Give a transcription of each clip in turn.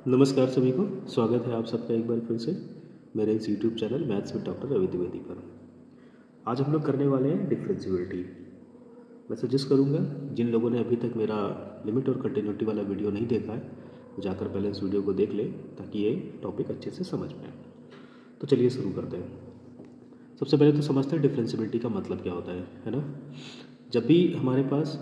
नमस्कार सभी को। स्वागत है आप सबका एक बार फिर से मेरे इस YouTube channel maths with doctor Ravi Dwivedi पर। आज हम लोग करने वाले हैं डिफरेंशिएबिलिटी। मैं सजेस्ट करूंगा जिन लोगों ने अभी तक मेरा लिमिट और कंटिन्यूटी वाला वीडियो नहीं देखा है वो जाकर पहले इस वीडियो को देख ले ताकि ये टॉपिक अच्छे से समझ में आए। तो चलिए शुरू करते हैं। सबसे पहले तो समझते हैं डिफरेंशिएबिलिटी का मतलब क्या होता है ना। जब भी हमारे पास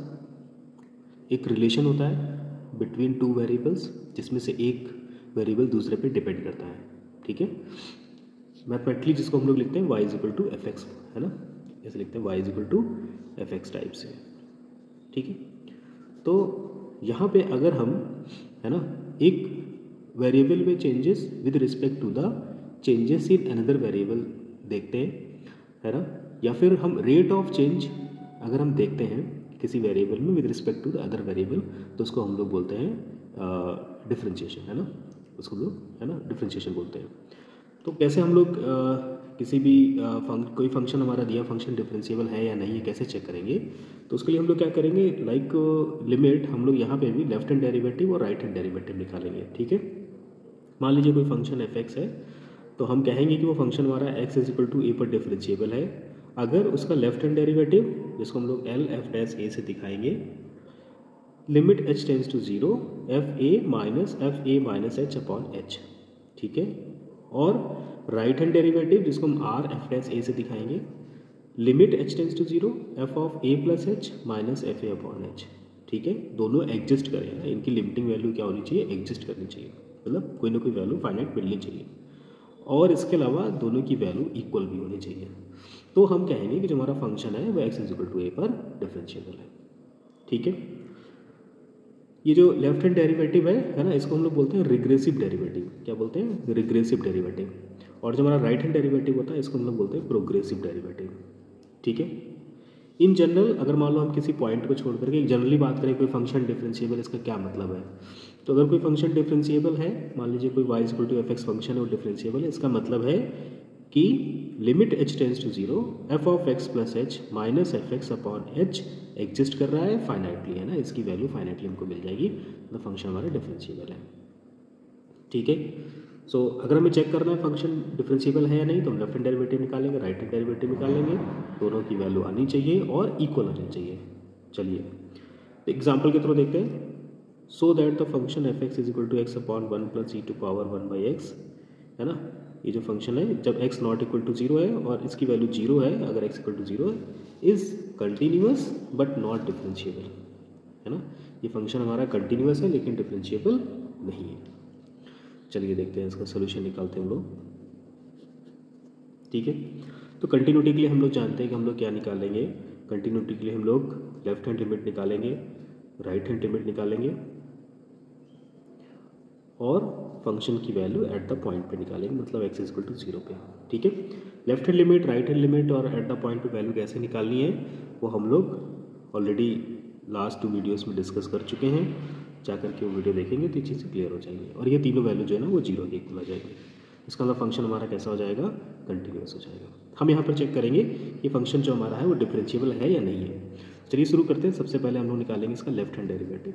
एक रिलेशन होता है बिटवीन टू वेरिएबल्स जिसमें से एक वेरिएबल दूसरे पे डिपेंड करता है, ठीक है। मैथमेटिकली जिसको हम लोग लिखते हैं y is equal to f x, है ना, ऐसे लिखते हैं y is equal to f x type से, ठीक है। तो यहाँ पे अगर हम, है ना, एक वेरिएबल में changes with respect to the changes in another variable देखते हैं, है ना, या फिर हम रेट ऑफ चेंज अगर हम देखते हैं किसी वेरिएबल में with respect to the other variable, तो उसको हम लोग बोलते हैं डिफरेंशिएशन, है ना, उसको हम लोग, है ना, डिफरेंशिएशन बोलते हैं। तो कैसे हम लोग किसी भी कोई फंक्शन हमारा दिया फंक्शन डिफरेंशिएबल है या नहीं है कैसे चेक करेंगे? तो उसके लिए हम लोग क्या करेंगे, लाइक लिमिट हम लोग यहाँ पे भी लेफ्ट हैंड डेरिवेटिव और राइट हैंड डेरिवेटिव निकालेंगे, ठीक है। मान लीजिए कोई फंक्शन एफ एक्स है, तो हम कहेंगे कि वो फंक्शन हमारा एक्स इज इक्वल टू ए पर डिफरेंशिएबल है अगर उसका लेफ्ट हैंड डेरिवेटिव, जिसको हम लोग एल एफ डैश ए से दिखाएंगे, limit h tends to zero f A minus h upon h, ठीक है। और राइट हैंड डेरिवेटिव जिसको हम आर एफ डैश ए से दिखाएंगे, limit h tends to zero f of A plus h minus f A upon h, ठीक है। दोनों एग्जिस्ट करें, इनकी लिमिटिंग वैल्यू क्या होनी चाहिए, एग्जिस्ट करनी चाहिए, मतलब कोई ना कोई वैल्यू फाइनाइट मिलनी चाहिए और इसके अलावा दोनों की वैल्यू इक्वल भी होनी चाहिए। तो हम कहेंगे कि जो हमारा फंक्शन है वो एक्स इज इक्वल टू ए पर डिफरेंशिएबल है, ठीक है। ये जो लेफ्ट हैंड डेरिवेटिव है ना, इसको हम लोग बोलते हैं रिग्रेसिव डेरिवेटिव। क्या बोलते हैं? Regressive derivative. और जो हमारा राइट हैंड डेरिवेटिव होता है इसको हम लोग बोलते हैं प्रोग्रेसिव डेरिवेटिव, ठीक है। इन जनरल अगर मान लो हम किसी पॉइंट को छोड़ करके एक जनरली बात करें कोई फंक्शन डिफरेंशिएबल, इसका क्या मतलब है? तो अगर कोई फंक्शन डिफरेंशिएबल है, मान लीजिए कोई y equal to f x function है वो डिफरेंशिएबल है, इसका मतलब है कि limit h tends to zero f of x plus h minus f x upon h exist कर रहा है फाइनाइटली, है ना, इसकी वैल्यू फाइनाइटली हमको मिल जाएगी, मतलब फंक्शन हमारा डिफरेंशिएबल है, ठीक है। सो अगर हमें चेक करना है फंक्शन डिफरेंशिएबल है या नहीं, तो हम लेफ्ट हैंड डेरिवेटिव निकालेंगे, राइट हैंड डेरिवेटिव निकालेंगे, दोनों की वैल्यू आनी चाहिए और इक्वल होनी चाहिए। चलिए एग्जाम्पल के थ्रू देखते हैं। So that the function f x is equal to x upon one plus e to power one by x, है ना, ये जो फंक्शन है जब x not equal to zero है और इसकी वैल्यू जीरो है, अगर x इक्वल टू जीरो है, is continuous but not differentiable, है ना। ये फंक्शन हमारा कंटिन्यूअस है लेकिन डिफरेंशिएबल नहीं है। चलिए देखते हैं इसका सोल्यूशन निकालते हैं हम लोग, ठीक है। तो कंटिन्यूटी के लिए हम लोग जानते हैं कि हम लोग क्या निकालेंगे। कंटिन्यूटी के लिए हम लोग लेफ्ट हैंड लिमिट निकालेंगे, राइट हैंड लिमिट निकालेंगे और फंक्शन की वैल्यू एट द पॉइंट पे निकालेंगे, मतलब एक्स इक्वल टू जीरो पे, ठीक है। Left hand limit, right hand limit और एट द पॉइंट पे वैल्यू कैसे निकालनी है वो हम लोग ऑलरेडी लास्ट 2 वीडियोस में डिस्कस कर चुके हैं। जाकर के वो वीडियो देखेंगे तो ये चीज़ें क्लियर हो जाएंगी और ये तीनों वैल्यू जो है ना वो जीरो के इक्वल हो जाएगी। इसका मतलब फंक्शन हमारा कैसा हो जाएगा, कंटिन्यूअस हो जाएगा। हम यहाँ पर चेक करेंगे ये फंक्शन जो हमारा है वो डिफरेंशिएबल है या नहीं है। चलिए शुरू करते हैं। सबसे पहले हम लोग निकालेंगे इसका लेफ्ट हैंड डेरिवेटिव,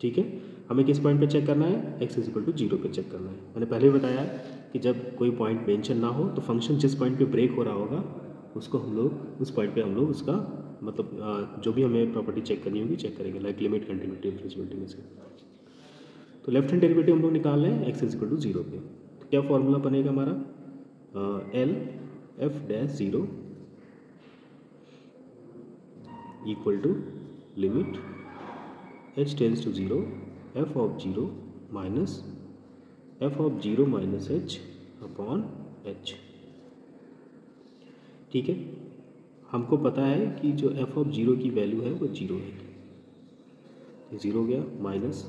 ठीक है। हमें किस पॉइंट पे चेक करना है, x is equal to zero पे चेक करना है। मैंने पहले भी बताया कि जब कोई पॉइंट मेंशन ना हो तो फंक्शन जिस पॉइंट पे ब्रेक हो रहा होगा उसको हम लोग उस पॉइंट पे हम लोग उसका मतलब जो भी हमें प्रॉपर्टी चेक करनी होगी चेक करेंगे, लाइक लिमिट, कंटिन्यूटी, डिफरेंशिएबिलिटी में से। तो लेफ्ट हैंड डेरिवेटिव हम लोग निकाल रहे हैं x is equal to zero पे। तो क्या फॉर्मूला बनेगा हमारा, L f dash zero equal to limit h tends to zero f of zero minus f of zero minus h upon h, ठीक है। हमको पता है कि जो एफ ऑफ जीरो की वैल्यू है वो जीरो है, ये जीरो हो गया, माइनस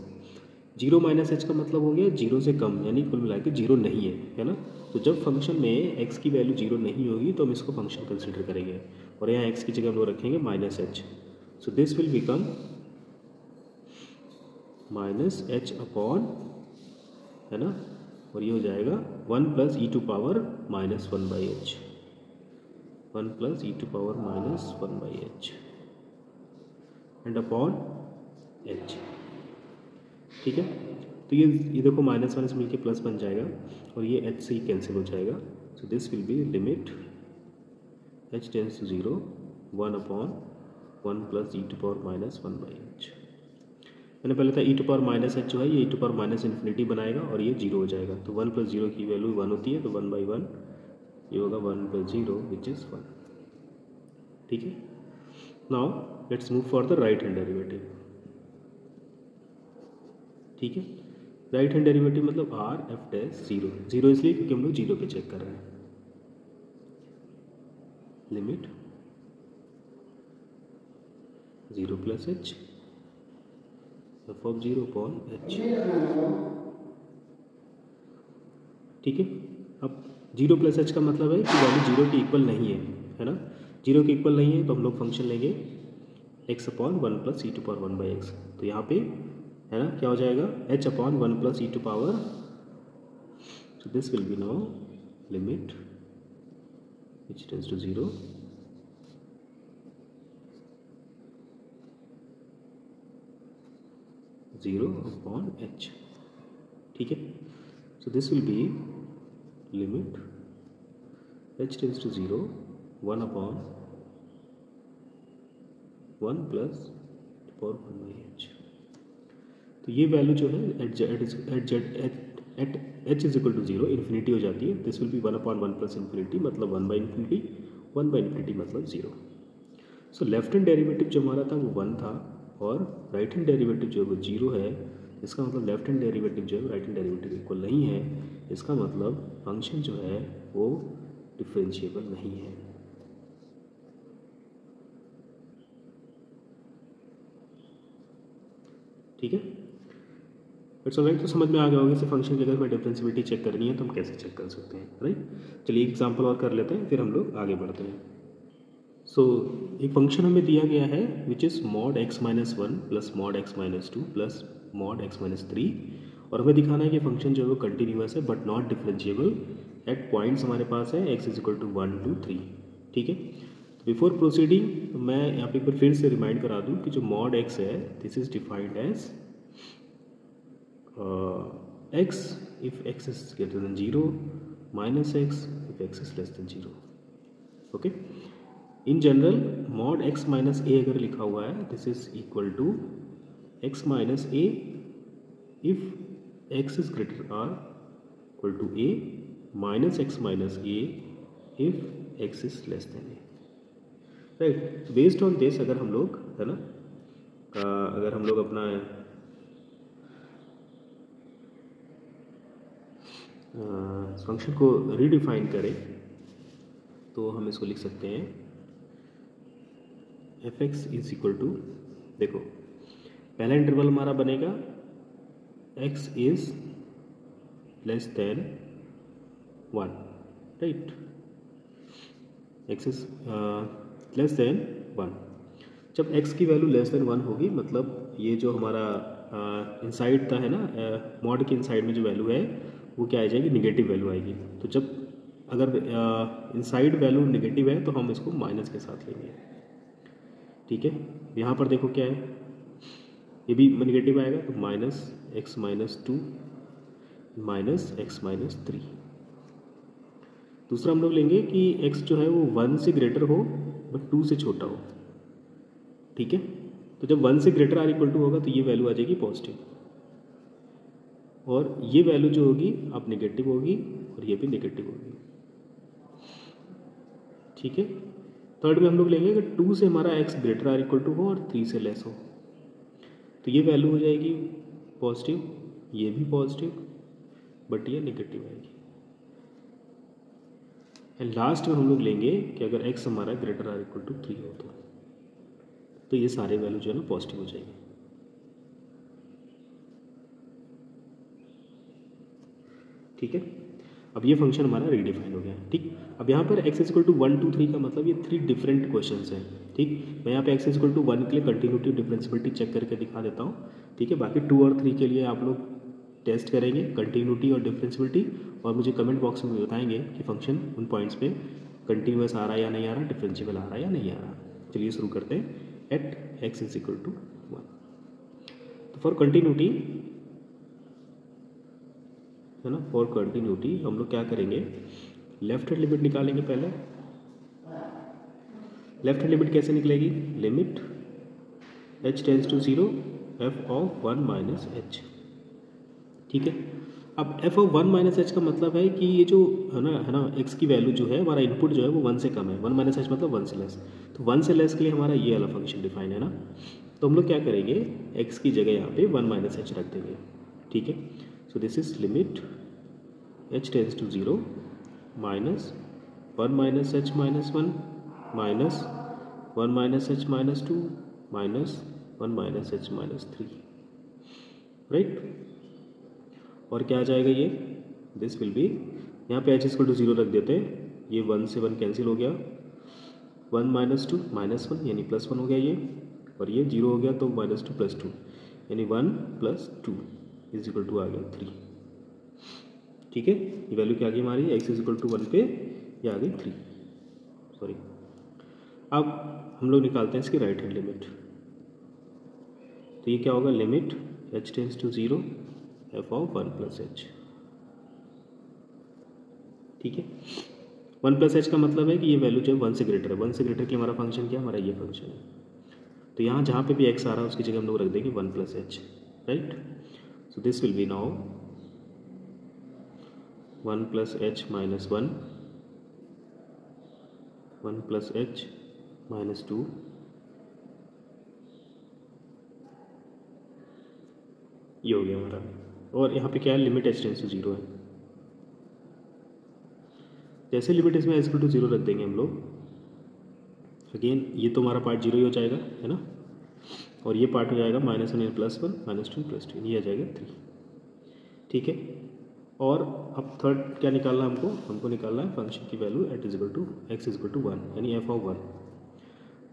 जीरो माइनस एच का मतलब हो गया जीरो से कम, यानी कुल मिला के जीरो नहीं है ना। तो जब फंक्शन में एक्स की वैल्यू जीरो नहीं होगी तो हम इसको फंक्शन कंसिडर करेंगे और यहाँ एक्स की जगह हम लोग रखेंगे minus h. So this will become minus h upon, है ना, और ये हो जाएगा one plus e to power minus one by h, one plus e to power minus one by h and upon h, ठीक है। तो ये देखो माइनस वन से मिलकर प्लस बन जाएगा और ये h से ही कैंसिल हो जाएगा. So this will be limit h tends to 0 1 upon 1 plus e to power minus 1 by h. मैंने पहले था e to power minus h जो है ये e to power minus infinity बनाएगा और ये 0 हो जाएगा. तो 1 प्लस 0 की वैल्यू 1 होती है, तो 1 बाई 1 ये होगा 1 प्लस 0 विच इज़ 1. ठीक है. Now let's move for the right hand derivative. ठीक है. राइट हैंड डेरिवेटिव मतलब आर एफ डैश 0. 0 इसलिए क्योंकि हम लोग 0 पे चेक कर रहे हैं. Limit 0 plus h F of 0 upon h. ठीक है. अब 0 प्लस h का मतलब है कि वैल्यू 0 के इक्वल नहीं है ना. 0 के इक्वल नहीं है तो हम लोग फंक्शन लेंगे x upon 1 plus e to power 1 by x. तो यहाँ पे है ना क्या हो जाएगा h upon 1 plus e to power. So this will be now limit h tends to 0 0 upon h. ठीक है. So this will be limit h tends to 0 1 upon 1 plus power 1 by h. तो ये वैल्यू जो है at h is equal to 0 infinity हो जाती है. This will B 1 upon 1 plus infinity मतलब 1 बाई इन्फिनिटी. 1 बाई इन्फिनिटी मतलब 0. सो लेफ्ट हैंड डेरिवेटिव जो हमारा था वो 1 था और राइट हैंड डेरिवेटिव जो है वो 0 है. इसका मतलब लेफ्ट हैंड डेरिवेटिव जो है राइट हैंड डेरिवेटिव इक्वल नहीं है. इसका मतलब फंक्शन जो है वो डिफरेंशिएबल नहीं है. ठीक है. It's alright. तो समझ में आ गया होगा इसे फंक्शन की अगर हमें डिफरेंशिएबिलिटी चेक करनी है तो हम कैसे चेक कर सकते हैं. राइट. चलिए एग्जांपल और कर लेते हैं फिर हम लोग आगे बढ़ते हैं. सो एक फंक्शन हमें दिया गया है which is mod x minus 1 plus mod x minus 2 plus mod x minus 3 और हमें दिखाना है कि फंक्शन जो है वो कंटिन्यूअस है but not differentiable eight points हमारे पास है x इज इक्वल टू 1 2 3. ठीक है. तो बिफोर प्रोसीडिंग मैं यहाँ पे एक बार फिर से रिमाइंड करा दूँ कि जो मॉड x है this is defined as x if x is greater than 0 minus x if x is less than 0. Okay. In general mod x minus a अगर लिखा हुआ है this is equal to x minus a if x is greater or equal to a minus x minus a if x is less than a. Right. Based on this अगर हम लोग है ना अगर हम लोग अपना फंक्शन को रीडिफाइन करें तो हम इसको लिख सकते हैं f x is equal to. देखो पहला इंटरवल हमारा बनेगा x is less than 1. Right. x is less than 1. जब x की वैल्यू लेस देन 1 होगी मतलब ये जो हमारा इनसाइड था है ना मॉड के इनसाइड में जो वैल्यू है वो क्या आ जाएगी निगेटिव वैल्यू आएगी. तो जब अगर इनसाइड वैल्यू निगेटिव है तो हम इसको माइनस के साथ लेंगे. ठीक है. यहाँ पर देखो क्या है ये भी निगेटिव आएगा तो minus x minus 2 minus x minus 3. दूसरा हम लोग लेंगे कि x जो है वो 1 से ग्रेटर हो बट 2 से छोटा हो. ठीक है. तो जब 1 से ग्रेटर आर इक्वल टू होगा तो ये वैल्यू आ जाएगी पॉजिटिव और ये वैल्यू जो होगी अब नेगेटिव होगी और ये भी नेगेटिव होगी. ठीक है. थर्ड में हम लोग लेंगे अगर 2 से हमारा x greater or equal to हो और 3 से लेस हो तो ये वैल्यू हो जाएगी पॉजिटिव, ये भी पॉजिटिव बट ये नेगेटिव आएगी. एंड लास्ट में हम लोग लेंगे कि अगर x हमारा ग्रेटर आर इक्वल टू 3 हो तो ये सारे वैल्यू जो है ना पॉजिटिव हो जाएंगे. ठीक है. अब ये फंक्शन हमारा रीडिफाइन हो गया. ठीक. अब यहाँ पर x इक्वल टू 1 2 3 का मतलब ये 3 डिफरेंट क्वेश्चंस हैं. ठीक. मैं यहाँ पे x इक्वल टू 1 के लिए कंटिन्यूटी डिफरेंशियबिलिटी चेक करके दिखा देता हूँ. ठीक है. बाकी 2 और 3 के लिए आप लोग टेस्ट करेंगे कंटिन्यूटी और डिफरेंशियबिलिटी और मुझे कमेंट बॉक्स में बताएंगे कि फंक्शन उन पॉइंट्स पे कंटिन्यूअस आ रहा है या नहीं आ रहा, डिफरेंशिएबल आ रहा है या नहीं आ रहा. चलिए शुरू करते हैं. At x is equal to 1. तो फॉर कंटिन्यूटी है ना। फॉर कंटिन्यूटी हम लोग क्या करेंगे, लेफ्ट हैंड लिमिट निकालेंगे पहले। लेफ्ट हैंड लिमिट कैसे निकलेगी, limit h tends to 0 f of 1 minus h. ठीक है, अब f ऑफ 1 माइनस एच का मतलब है कि ये जो है ना x की वैल्यू जो है, हमारा इनपुट जो है वो 1 से कम है। 1 माइनस एच मतलब 1 से लेस, तो 1 से लेस के लिए हमारा ये वाला फंक्शन डिफाइन है ना। तो हम लोग क्या करेंगे, x की जगह यहाँ पे 1 माइनस एच रख देंगे। ठीक है, so this is limit h tends to 0 minus 1 minus h minus 1 minus 1 minus h minus 2 minus 1 minus h minus 3, right. और क्या आ जाएगा ये, दिस विल बी, यहाँ पे h इक्वल टू 0 रख देते हैं, ये 1 से 1 कैंसिल हो गया, 1 माइनस 2 माइनस 1 यानी प्लस 1 हो गया ये, और ये 0 हो गया तो माइनस 2 प्लस 2 यानी 1 प्लस 2 इज इक्वल टू आ गया 3। ठीक है, ये वैल्यू क्या आ गई हमारी, x इज इक्वल टू 1 पे ये आ गई 3, सॉरी। अब हम लोग निकालते हैं इसकी राइट हैंड लिमिट। तो ये क्या होगा, limit h tends to 0 f of 1 plus h. ठीक है, 1 प्लस एच का मतलब है कि ये वैल्यू जो है 1 से ग्रेटर है। 1 से ग्रेटर के लिए हमारा फंक्शन क्या है, हमारा ये फंक्शन है। तो यहाँ जहाँ पे भी x आ रहा है उसकी जगह हम लोग रख देंगे 1 plus H, right. So this will be now 1 plus h minus 1, 1 plus h minus 2, ये हो गया हमारा। और यहाँ पे क्या है, लिमिट h टेंस टू 0 है। जैसे लिमिट इसमें h इक्वल टू 0 रख देंगे हम लोग, अगेन ये तो हमारा पार्ट 0 ही हो जाएगा, है ना। और ये पार्ट हो जाएगा -1 प्लस 1 -2 प्लस 2, ये आ जाएगा 3। ठीक है, और अब थर्ड क्या निकालना है हमको निकालना है फंक्शन की value at is equal to x is equal to 1 यानी f ऑफ 1।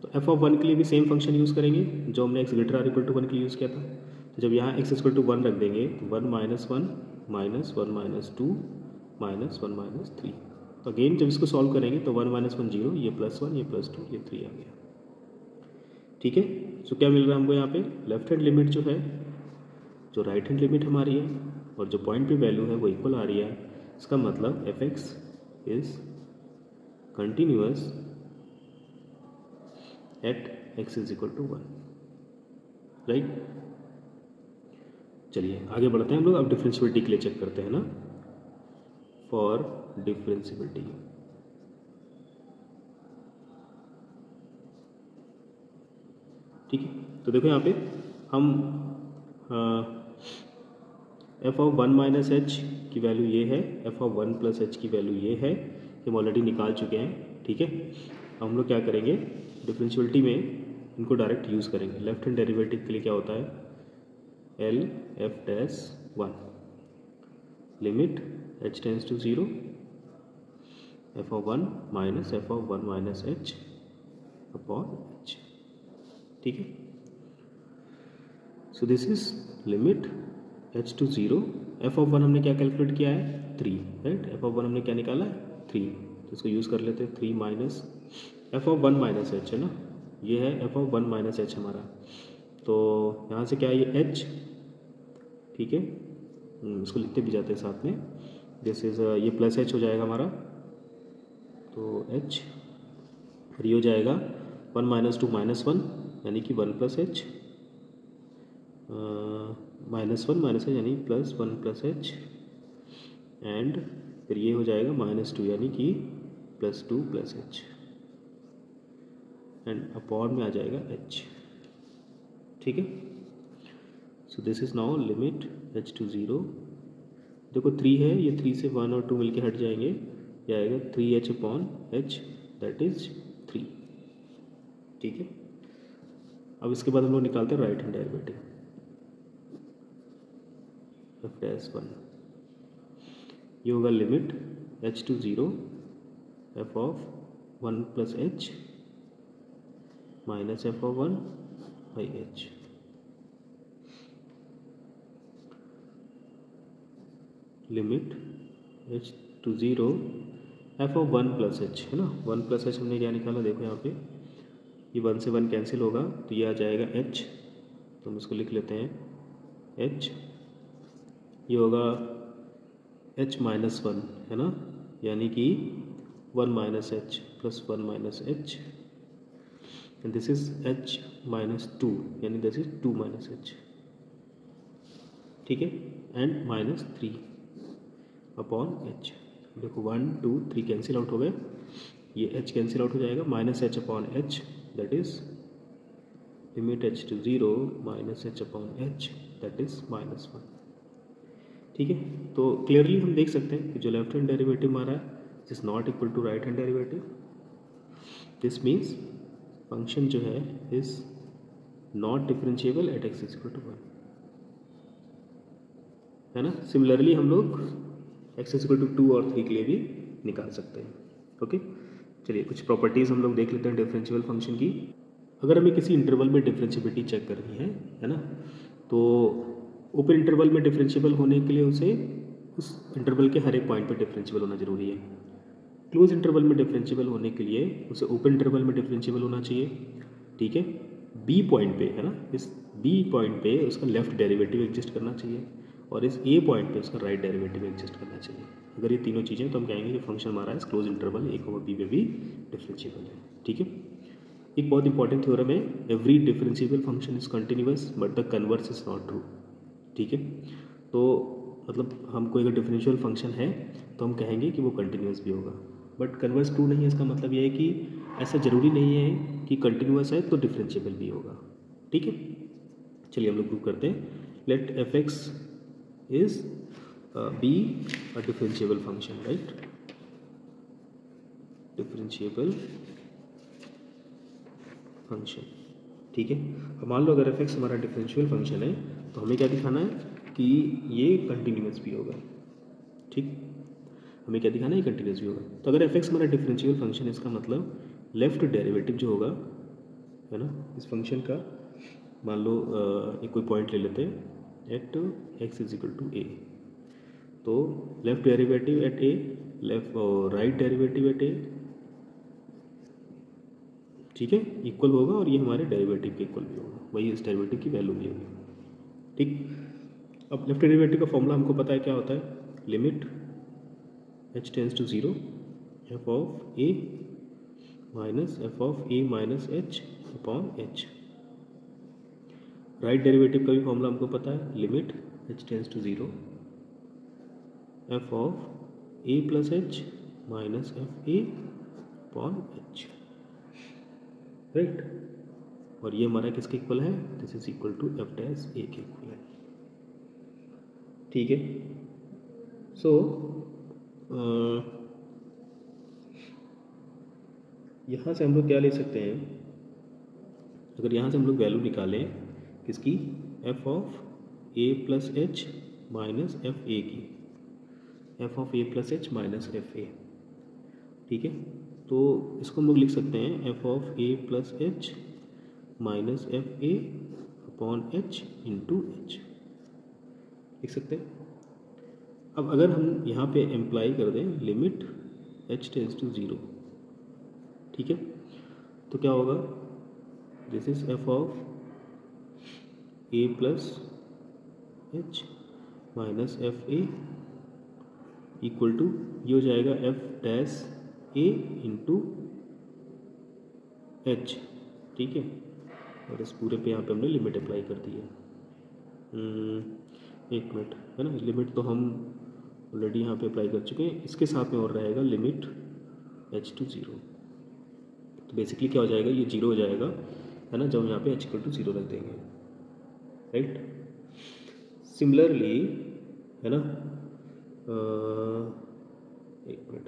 तो f ऑफ 1 के लिए भी सेम फंक्शन यूज़ करेंगे जो हमने x greater or equal to 1 के लिए यूज़ किया था। तो जब यहाँ x इक्वल टू 1 रख देंगे तो 1 minus 1 minus 1 minus 2 minus 1 minus 3। तो अगेन जब इसको सॉल्व करेंगे तो 1 माइनस 1 0, ये प्लस 1, ये प्लस 2, ये 3 आ गया। ठीक है, सो क्या मिल रहा है हमको यहाँ पे, लेफ्ट हैंड लिमिट जो है, जो राइट हैंड लिमिट हमारी है और जो पॉइंट पे वैल्यू है वो इक्वल आ रही है। इसका मतलब f x is continuous at x is equal to 1, right. चलिए आगे बढ़ते हैं हम लोग। अब डिफरेंशियबिलिटी के लिए चेक करते हैं ना, फॉर डिफरेंशियबिलिटी। ठीक है, तो देखो यहाँ पे हम एफ ऑफ 1 माइनस एच की वैल्यू ये है, एफ ऑफ 1 प्लस एच की वैल्यू ये है, हम ऑलरेडी निकाल चुके हैं। ठीक है, अब हम लोग क्या करेंगे, डिफरेंशियबिलिटी में इनको डायरेक्ट यूज़ करेंगे। लेफ्ट हैंड डेरिवेटिव के लिए क्या होता है, l f dash 1 limit h tends to 0 f of 1 minus f of 1 minus h upon h. ठीक है, so this is limit h to 0 f of 1 हमने क्या कैलकुलेट किया है 3, राइट। एफ ऑफ 1 हमने क्या निकाला है 3, तो इसको यूज़ कर लेते हैं 3 minus f of 1 minus H, है ना। ये है एफ ऑफ 1 माइनस एच हमारा, तो यहाँ से क्या है ये h। ठीक है, इसको लिखते भी जाते हैं साथ में, दिस इज ये प्लस h हो जाएगा हमारा, तो h, और ये हो जाएगा 1 माइनस 2 माइनस 1 यानी कि 1 plus h, minus 1 minus h यानी प्लस 1 प्लस एच, एंड फिर ये हो जाएगा -2 यानी कि plus 2 plus h, and upon में आ जाएगा h। ठीक है, so this is now limit h to 0। देखो 3 है, ये 3 से 1 और 2 मिलके हट जाएंगे, ये आएगा 3h upon h that is 3। ठीक है, अब इसके बाद हम लोग निकालते हैं right hand derivative f dash 1। ये होगा limit h to 0 f of 1 plus h minus f of 1 by h. Limit h to 0 f of 1 plus h, है ना। 1 प्लस एच हमने क्या निकाला, देखो यहाँ पे ये 1 से 1 कैंसिल होगा तो ये आ जाएगा h, तो हम इसको लिख लेते हैं h। ये होगा h माइनस वन है ना, यानी कि 1 minus H plus 1 minus H, and this is h minus two, यानी दिस इज 2 माइनस एच, ठीक है, एंड माइनस 3 अपॉन एच। देखो 1 2 3 कैंसिल आउट हो गए, ये h कैंसिल आउट हो जाएगा, minus h upon h, that is limit h to 0 minus h upon h, that is minus 1, ठीक है। तो क्लियरली हम देख सकते हैं कि जो लेफ्ट हैंड डेरिवेटिव हमारा है is not equal to right hand derivative, this means function जो है is not differentiable at x is equal to 1, है ना। सिमिलरली हम लोग x इज इक्वल टू 2 और 3 के लिए भी निकाल सकते हैं। ओके, चलिए कुछ प्रॉपर्टीज़ हम लोग देख लेते हैं डिफरेंशिएबल फंक्शन की। अगर हमें किसी इंटरवल में डिफरेंशिएबिलिटी चेक करनी है ना, तो ओपन इंटरवल में डिफरेंशिएबल होने के लिए उसे उस इंटरवल के हर एक पॉइंट पर डिफरेंशिएबल होना जरूरी है। क्लोज इंटरवल में डिफरेंशिएबल होने के लिए उसे ओपन इंटरवल में डिफरेंशिएबल होना चाहिए, ठीक है। बी पॉइंट पे है ना, इस बी पॉइंट पे उसका लेफ्ट डेरिवेटिव एग्जिस्ट करना चाहिए और इस ए पॉइंट पे उसका राइट डेरिवेटिव एग्जिस्ट करना चाहिए। अगर ये तीनों चीज़ें तो हम कहेंगे कि फंक्शन हमारा इस क्लोज इंटरवल ए और बी में भी डिफरेंशिएबल है, ठीक है। एक बहुत इंपॉर्टेंट थ्योरम है, every differentiable function is continuous but the converse is not true, ठीक है। तो मतलब हम कोई अगर डिफरेंशियल फंक्शन है तो हम कहेंगे कि वो कंटिन्यूस भी होगा, बट कन्वर्स ट्रू नहीं है। इसका मतलब ये है कि ऐसा ज़रूरी नहीं है कि कंटिन्यूस है तो डिफरेंशिएबल भी होगा, ठीक है। चलिए हम लोग प्रूव करते हैं। Let f x is be a differentiable function, right, differentiable function, ठीक है। अब मान लो अगर एफ एक्स हमारा डिफरेंशियल फंक्शन है तो हमें क्या दिखाना है कि ये कंटिन्यूस भी होगा, ठीक। हमें क्या दिखाना है, ये कंटिन्यूस भी होगा। तो अगर एफ एक्स हमारा डिफरेंशियल फंक्शन है, इसका मतलब लेफ्ट डेरिवेटिव जो होगा, है ना, इस फंक्शन का, मान लो एक कोई पॉइंट ले लेते हैं at x is equal to a, तो left derivative at a, left और राइट डेरिवेटिव एट ए, ठीक है, इक्वल होगा और ये हमारे डेरिवेटिव के इक्वल भी होगा, वही इस डेरिवेटिव की वैल्यू भी होगी, ठीक। अब लेफ्ट डेरिवेटिव का फॉर्मूला हमको पता है क्या होता है, limit h tends to 0 f of a minus f of a minus h upon h। Right derivative का भी फॉर्मूला हमको पता है, limit h tends to 0 f of a plus h minus f a upon h, right. और ये हमारा किसके इक्वल है, this is equal to f dash a के इक्वल है, ठीक है। सो यहाँ से हम लोग क्या ले सकते हैं, अगर यहाँ से हम लोग वैल्यू निकालें किसकी, f of a plus h minus f ए की, f of a plus h minus f ए, ठीक है। तो इसको हम लोग लिख सकते हैं f of a plus h minus f A upon h into h, लिख सकते हैं। अब अगर हम यहाँ पे एम्प्लाई कर दें लिमिट h टेंस टू 0, ठीक है, तो क्या होगा, this is f of a plus h minus f a equal to, ये हो जाएगा f dash a into h, ठीक है। और इस पूरे पे यहाँ पे हमने लिमिट अप्लाई कर दी है। एक मिनट, है ना, लिमिट तो हम ऑलरेडी यहाँ पे अप्लाई कर चुके हैं, इसके साथ में और रहेगा लिमिट h टू 0, तो बेसिकली क्या हो जाएगा, ये 0 हो जाएगा, है ना, जब हम यहाँ पे h इक्वल टू 0 रख देंगे, राइट। सिमिलरली, है ना, एक मिनट,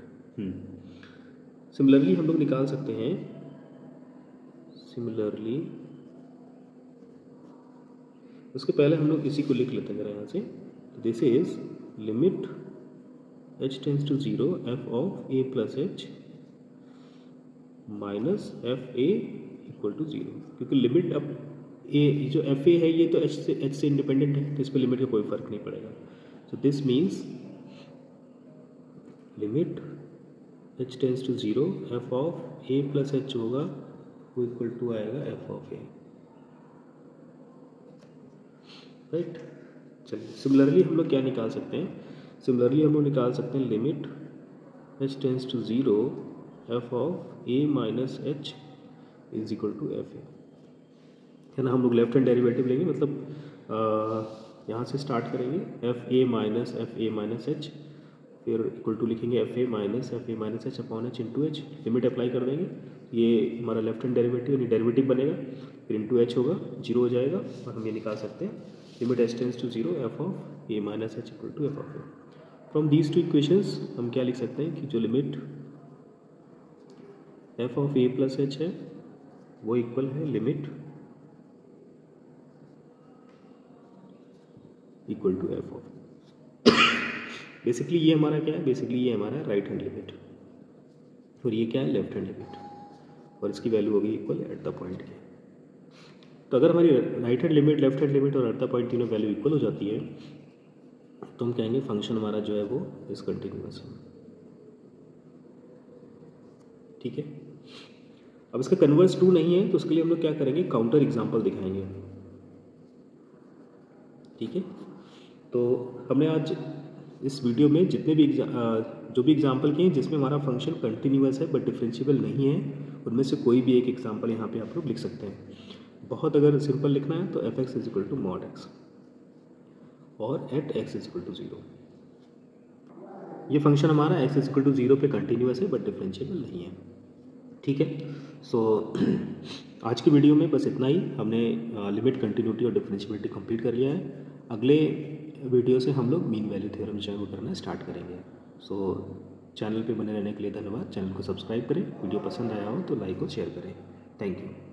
सिमिलरली हम लोग निकाल सकते हैं, सिमिलरली उसके पहले हम लोग इसी को लिख लेते हैं यहाँ से, this is limit h tends to 0 f of a plus h minus f a equal to 0, क्योंकि लिमिट अब a जो एफ ए है ये तो h से इंडिपेंडेंट है, तो इस पर लिमिट का कोई फर्क नहीं पड़ेगा। So this means limit h tends to 0 f of a plus h होगा वो इक्वल टू आएगा f ऑफ a, राइट। चलिए सिमिलरली हम लोग क्या निकाल सकते हैं, सिमिलरली हम लोग निकाल सकते हैं limit h tends to 0 f of a minus h is equal to f a, है ना। हम लोग लेफ्ट हैंड डेरिवेटिव लेंगे, मतलब यहाँ से स्टार्ट करेंगे एफ ए माइनस एच, फिर इक्वल टू लिखेंगे F A minus h upon H into H, limit apply कर देंगे, ये हमारा लेफ्ट हैंड डेरिवेटिव यानी डेरिवेटिव बनेगा, फिर इंटू एच होगा, जीरो हो जाएगा, और हम ये निकाल सकते हैं limit h tends to 0 f of a minus h equal to f of a. From these two equations हम क्या लिख सकते हैं कि जो limit f of A plus h है वो इक्वल है limit equal to f of, basically ये हमारा क्या है, बेसिकली ये हमारा राइट हैंड लिमिट, और ये क्या है लेफ्ट हैंड लिमिट, और इसकी वैल्यू होगी इक्वल एट द पॉइंट के। तो अगर हमारी right hand limit, left hand limit और एट द पॉइंट तीनों वैल्यू इक्वल हो जाती है तो हम कहेंगे फंक्शन हमारा जो है वो इज कंटिन्यूअस है, ठीक है। अब इसका कन्वर्स ट्रू नहीं है तो उसके लिए हम लोग क्या करेंगे, काउंटर एग्जाम्पल दिखाएंगे, ठीक है। तो हमने आज इस वीडियो में जितने भी जो भी एग्जाम्पल किए जिसमें हमारा फंक्शन कंटिन्यूअस है बट डिफरेंशिएबल नहीं है, उनमें से कोई भी एक एग्जाम्पल यहाँ पे आप लोग लिख सकते हैं। बहुत अगर सिंपल लिखना है तो f x is equal to mod x और at x is equal to 0। ये फंक्शन हमारा एक्स इज इक्वल टू 0 पे कंटिन्यूअस है बट डिफरेंशिएबल नहीं है, ठीक है। सो आज की वीडियो में बस इतना ही, हमने लिमिट, कंटिन्यूटी और डिफरेंशिएबिलिटी कंप्लीट कर लिया है। अगले वीडियो से हम लोग मीन वैल्यू थ्योरम जो है वो करना स्टार्ट करेंगे। सो चैनल पे बने रहने के लिए धन्यवाद। चैनल को सब्सक्राइब करें, वीडियो पसंद आया हो तो लाइक और शेयर करें। Thank you.